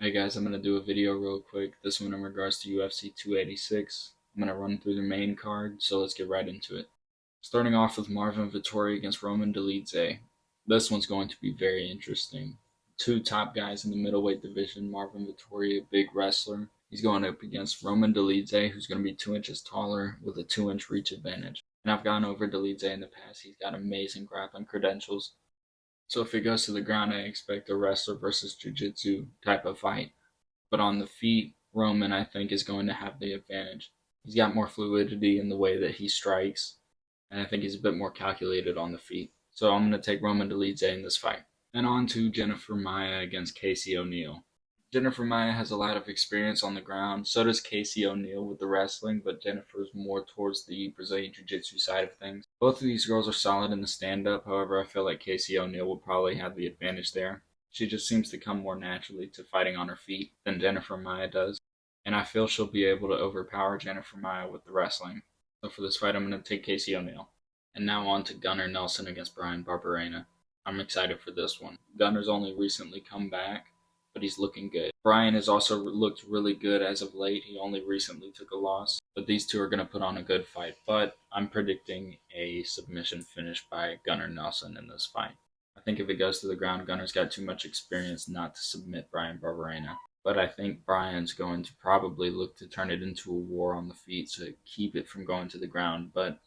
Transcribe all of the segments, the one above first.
Hey guys, I'm going to do a video real quick. This one in regards to UFC 286. I'm going to run through the main card, so let's get right into it. Starting off with Marvin Vettori against Roman Dolidze. This one's going to be very interesting. Two top guys in the middleweight division. Marvin Vettori, a big wrestler. He's going up against Roman Dolidze, who's going to be 2 inches taller with a 2-inch reach advantage. And I've gone over Dolidze in the past. He's got amazing grappling credentials. So if it goes to the ground, I expect a wrestler versus jiu-jitsu type of fight. But on the feet, Roman, I think, is going to have the advantage. He's got more fluidity in the way that he strikes, and I think he's a bit more calculated on the feet. So I'm going to take Roman Dolidze in this fight. And on to Jennifer Maia against Casey O'Neill. Jennifer Maia has a lot of experience on the ground. So does Casey O'Neill with the wrestling, but Jennifer's more towards the Brazilian Jiu-Jitsu side of things. Both of these girls are solid in the stand-up. However, I feel like Casey O'Neill will probably have the advantage there. She just seems to come more naturally to fighting on her feet than Jennifer Maia does. And I feel she'll be able to overpower Jennifer Maia with the wrestling. So for this fight, I'm going to take Casey O'Neill. And now on to Gunnar Nelson against Bryan Barberena. I'm excited for this one. Gunnar's only recently come back, but he's looking good. Bryan has also looked really good as of late. He only recently took a loss. But these two are going to put on a good fight. But I'm predicting a submission finish by Gunnar Nelson in this fight. I think if it goes to the ground, Gunnar's got too much experience not to submit Bryan Barberena. But I think Bryan's going to probably look to turn it into a war on the feet to keep it from going to the ground. But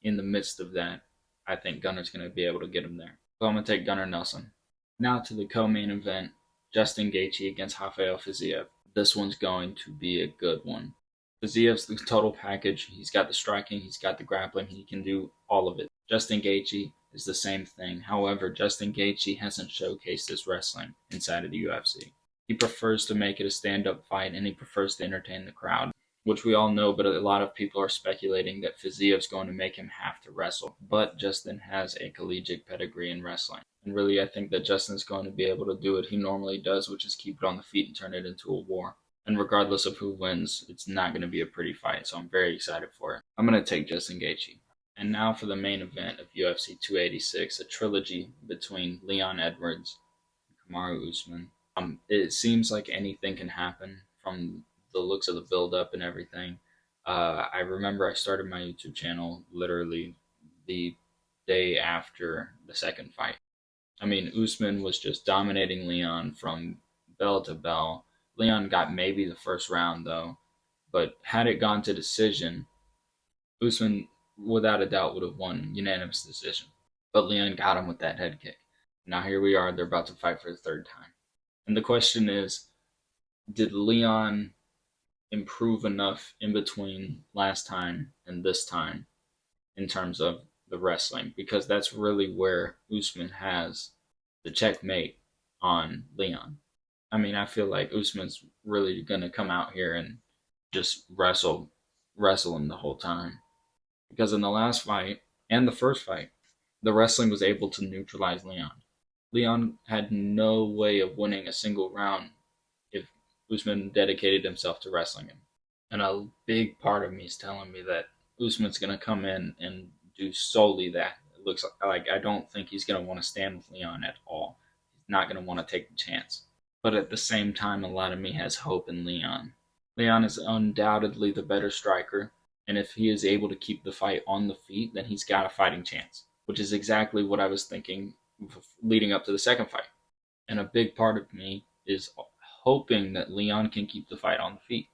in the midst of that, I think Gunnar's going to be able to get him there. So I'm going to take Gunnar Nelson. Now to the co-main event, Justin Gaethje against Rafael Fiziev. This one's going to be a good one. Fiziev's the total package. He's got the striking, he's got the grappling, he can do all of it. Justin Gaethje is the same thing. However, Justin Gaethje hasn't showcased his wrestling inside of the UFC. He prefers to make it a stand-up fight, and he prefers to entertain the crowd, which we all know, but a lot of people are speculating that Fiziev's going to make him have to wrestle. But Justin has a collegiate pedigree in wrestling. And really, I think that Justin's going to be able to do what he normally does, which is keep it on the feet and turn it into a war. And regardless of who wins, it's not going to be a pretty fight, so I'm very excited for it. I'm going to take Justin Gaethje. And now for the main event of UFC 286, a trilogy between Leon Edwards and Kamaru Usman. It seems like anything can happen from the looks of the build-up and everything. I remember I started my YouTube channel literally the day after the second fight. I mean, Usman was just dominating Leon from bell to bell. Leon got maybe the first round, though. But had it gone to decision, Usman, without a doubt, would have won unanimous decision. But Leon got him with that head kick. Now here we are, they're about to fight for the third time. And the question is, did Leon improve enough in between last time and this time in terms of the wrestling? Because that's really where Usman has the checkmate on Leon. I mean, I feel like Usman's really going to come out here and just wrestle him the whole time. Because in the last fight and the first fight, the wrestling was able to neutralize Leon. Leon had no way of winning a single round if Usman dedicated himself to wrestling him. And a big part of me is telling me that Usman's going to come in and do solely that. It looks like I don't think he's going to want to stand with Leon at all. He's not going to want to take the chance. But at the same time, a lot of me has hope in Leon. Leon is undoubtedly the better striker, and if he is able to keep the fight on the feet, then he's got a fighting chance, which is exactly what I was thinking leading up to the second fight. And a big part of me is hoping that Leon can keep the fight on the feet.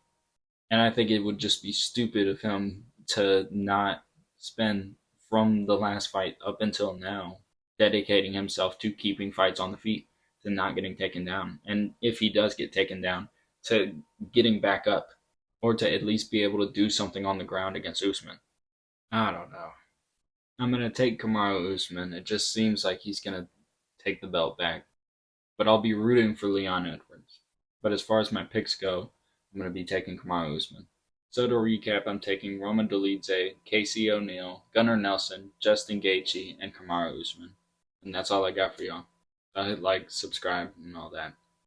And I think it would just be stupid of him to not spend from the last fight up until now dedicating himself to keeping fights on the feet, to not getting taken down. And if he does get taken down, to getting back up, or to at least be able to do something on the ground against Usman. I don't know. I'm going to take Kamaru Usman. It just seems like he's going to take the belt back. But I'll be rooting for Leon Edwards. But as far as my picks go, I'm going to be taking Kamaru Usman. So to recap, I'm taking Roman Dolidze, Casey O'Neill, Gunnar Nelson, Justin Gaethje, and Kamaru Usman. And that's all I got for y'all. So hit like, subscribe, and all that.